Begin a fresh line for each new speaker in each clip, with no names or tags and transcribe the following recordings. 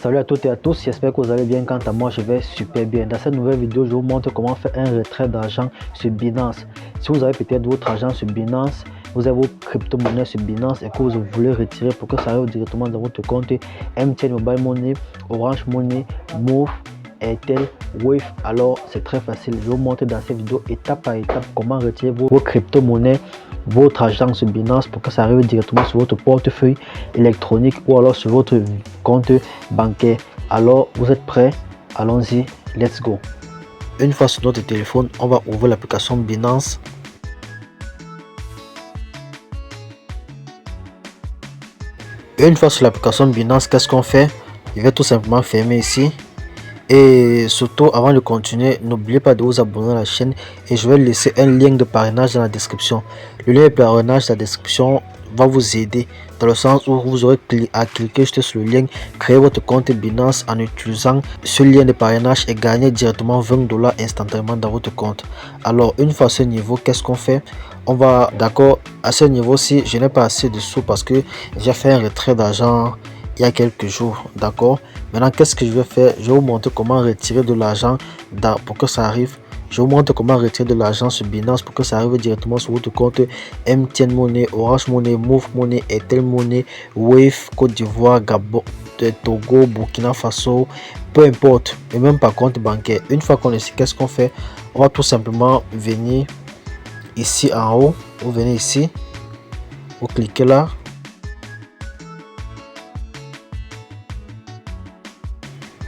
Salut à toutes et à tous, j'espère que vous allez bien. Quant à moi, je vais super bien. Dans cette nouvelle vidéo, je vous montre comment faire un retrait d'argent sur Binance. Si vous avez peut-être votre argent sur Binance, vous avez vos crypto-monnaies sur Binance et que vous voulez retirer pour que ça arrive directement dans votre compte MTN Mobile Money, Orange Money, Move, Airtel, Wave, alors c'est très facile. Je vais vous montrer dans cette vidéo étape par étape comment retirer vos crypto-monnaies, votre argent sur Binance pour que ça arrive directement sur votre portefeuille électronique ou alors sur votre compte bancaire. Alors vous êtes prêts? Allons-y, let's go. Une fois sur notre téléphone, on va ouvrir l'application Binance. Une fois sur l'application Binance, qu'est-ce qu'on fait? Je vais tout simplement fermer ici. Et surtout, avant de continuer, n'oubliez pas de vous abonner à la chaîne et je vais laisser un lien de parrainage dans la description. Le lien de parrainage dans la description va vous aider dans le sens où vous aurez à cliquer juste sur le lien, créer votre compte Binance en utilisant ce lien de parrainage et gagner directement 20 $ instantanément dans votre compte. Alors, une fois à ce niveau, qu'est-ce qu'on fait? On va, d'accord, à ce niveau-ci, je n'ai pas assez de sous parce que j'ai fait un retrait d'argent il y a quelques jours, d'accord. Maintenant, qu'est-ce que je vais faire? Je vais vous montrer comment retirer de l'argent pour que ça arrive. Je vous montre comment retirer de l'argent sur Binance pour que ça arrive directement sur votre compte MTN Money, Orange Money, Move Money, Airtel Money, Wave, Côte d'Ivoire, Gabon, Togo, Burkina Faso, peu importe, et même par compte bancaire. Une fois qu'on est ici, qu'est-ce qu'on fait? On va tout simplement venir ici en haut, vous venez ici, vous cliquez là.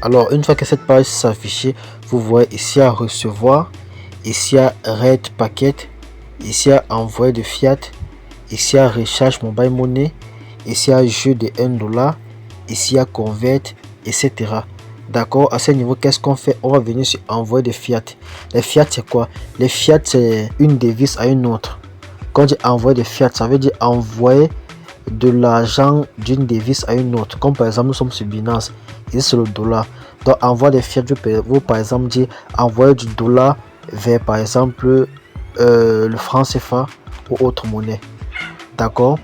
Alors, une fois que cette page s'affiche, vous voyez ici à recevoir, ici à Red Packet, ici à envoyer de fiat, ici à recharge mobile money, ici à jeu de 1 $, ici à convert, etc. D'accord, à ce niveau, qu'est-ce qu'on fait? On va venir sur envoyer de fiat. Les fiat, c'est quoi? Les fiat, c'est une devise à une autre. Quand je envoie de fiat, ça veut dire envoyer de l'argent d'une devise à une autre. Comme par exemple, nous sommes sur Binance, et c'est le dollar. Donc, envoie des fiat, vous par exemple dire envoyer du dollar vers par exemple le franc CFA ou autre monnaie. D'accord,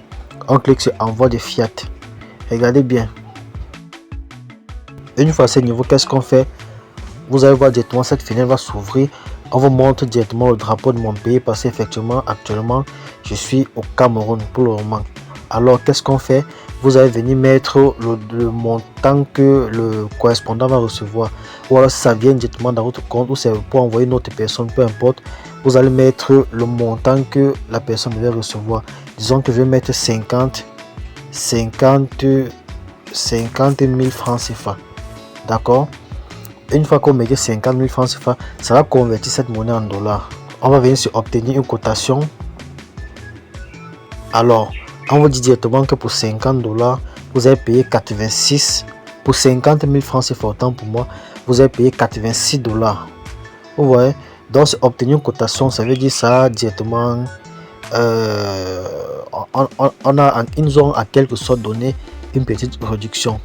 on clique sur envoi des fiat. Regardez bien. Une fois à ce niveau, qu'est-ce qu'on fait? Vous allez voir directement cette fenêtre va s'ouvrir. On vous montre directement le drapeau de mon pays parce qu'effectivement actuellement je suis au Cameroun pour le moment. Alors qu'est-ce qu'on fait? Vous allez venir mettre le montant que le correspondant va recevoir, ou alors si ça vient directement dans votre compte ou c'est pour envoyer une autre personne, peu importe, vous allez mettre le montant que la personne devait recevoir. Disons que je vais mettre 50 000 francs CFA. D'accord, une fois qu'on met 50 000 francs CFA, ça va convertir cette monnaie en dollars. On va venir sur obtenir une cotation. Alors on vous dit directement que pour 50 $, vous avez payé 86. Pour 50 000 francs CFA, autant pour moi, vous avez payé 86 $. Vous voyez, donc obtenir une cotation, ça veut dire ça directement. Ils nous ont à quelque sorte donné une petite réduction.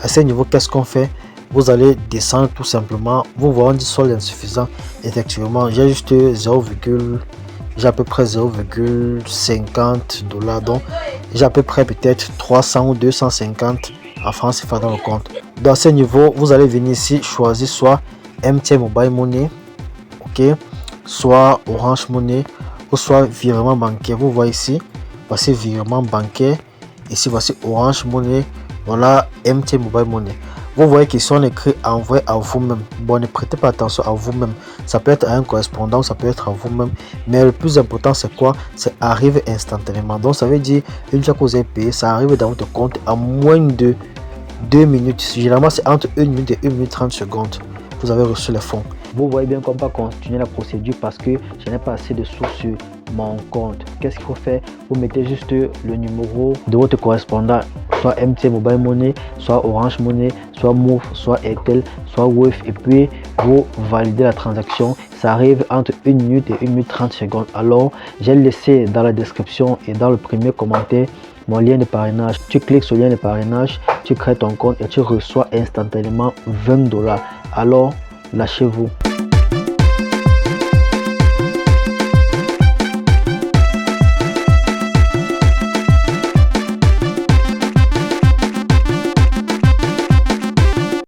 À ce niveau, qu'est-ce qu'on fait? Vous allez descendre tout simplement. Vous voyez, on dit solde insuffisant. Effectivement, j'ai juste 0, j'ai à peu près 0,50 $, donc j'ai à peu près peut-être 300 ou 250 en francs CFA dans le compte. Dans ce niveau, vous allez venir ici choisir soit MTN Mobile Money, ok, soit Orange Money ou soit virement bancaire. Vous voyez ici, voici virement bancaire, ici voici Orange Money, voilà MTN Mobile Money. Vous voyez qu'ils sont écrits envoyés à vous-même. Bon, ne prêtez pas attention à vous-même. Ça peut être à un correspondant, ça peut être à vous-même. Mais le plus important, c'est quoi? C'est arriver instantanément. Donc, ça veut dire, une fois que vous avez payé, ça arrive dans votre compte en moins de 2 minutes. Généralement, c'est entre 1 minute et 1 minute 30 secondes. Vous avez reçu les fonds. Vous voyez bien qu'on va continuer la procédure parce que je n'ai pas assez de sous sur mon compte. Qu'est-ce qu'il faut faire? Vous mettez juste le numéro de votre correspondant, soit MTN Mobile Money, soit Orange Money, soit Move, soit Airtel, soit Wave, et puis vous validez la transaction. Ça arrive entre 1 minute et 1 minute 30 secondes. Alors, j'ai laissé dans la description et dans le premier commentaire mon lien de parrainage. Tu cliques sur le lien de parrainage, tu crées ton compte et tu reçois instantanément 20 $. Alors, lâchez-vous.